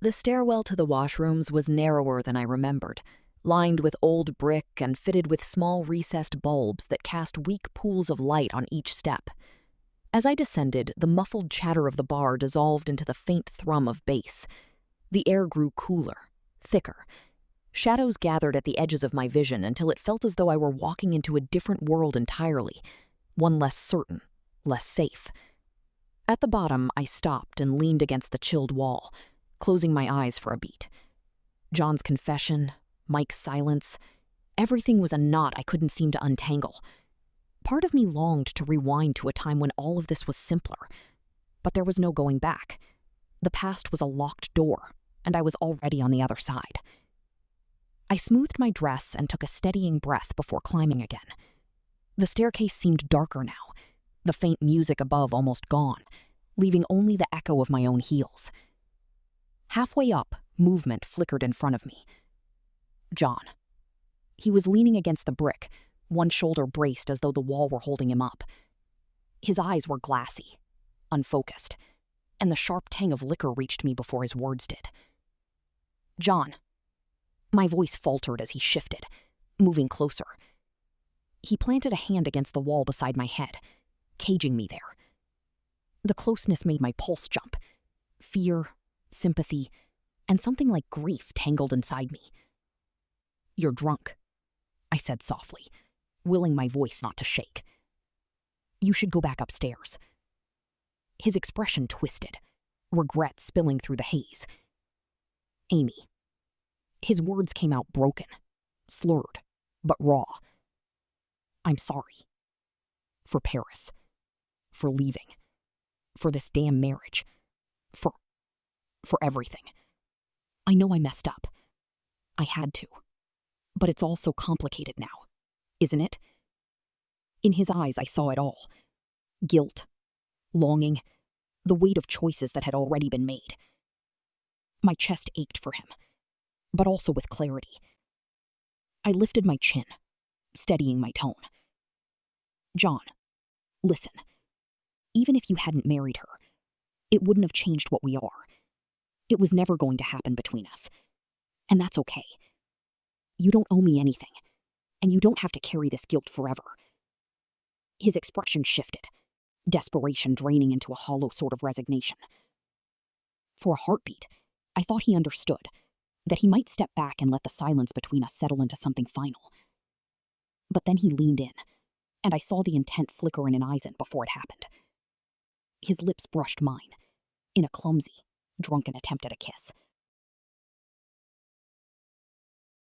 The stairwell to the washrooms was narrower than I remembered, lined with old brick and fitted with small recessed bulbs that cast weak pools of light on each step. As I descended, the muffled chatter of the bar dissolved into the faint thrum of bass. The air grew cooler, thicker. Shadows gathered at the edges of my vision until it felt as though I were walking into a different world entirely, one less certain, less safe. At the bottom, I stopped and leaned against the chilled wall, closing my eyes for a beat. John's confession, Mike's silence, everything was a knot I couldn't seem to untangle. Part of me longed to rewind to a time when all of this was simpler, but there was no going back. The past was a locked door, and I was already on the other side. I smoothed my dress and took a steadying breath before climbing again. The staircase seemed darker now, the faint music above almost gone, leaving only the echo of my own heels. Halfway up, movement flickered in front of me. John. He was leaning against the brick, one shoulder braced as though the wall were holding him up. His eyes were glassy, unfocused, and the sharp tang of liquor reached me before his words did. John. My voice faltered as he shifted, moving closer. He planted a hand against the wall beside my head, caging me there. The closeness made my pulse jump. Fear, sympathy, and something like grief tangled inside me. "You're drunk," I said softly, willing my voice not to shake. "You should go back upstairs." His expression twisted, regret spilling through the haze. "Amy." His words came out broken, slurred, but raw. "I'm sorry. For Paris. For leaving. For this damn marriage. For everything. I know I messed up. I had to. But it's all so complicated now, isn't it?" In his eyes, I saw it all. Guilt, longing, the weight of choices that had already been made. My chest ached for him, but also with clarity. I lifted my chin, steadying my tone. "John, listen. Even if you hadn't married her, it wouldn't have changed what we are. It was never going to happen between us. And that's okay. You don't owe me anything, and you don't have to carry this guilt forever." His expression shifted, desperation draining into a hollow sort of resignation. For a heartbeat, I thought he understood, that he might step back and let the silence between us settle into something final. But then he leaned in, and I saw the intent flicker in an eyes before it happened. His lips brushed mine, in a clumsy, drunken attempt at a kiss.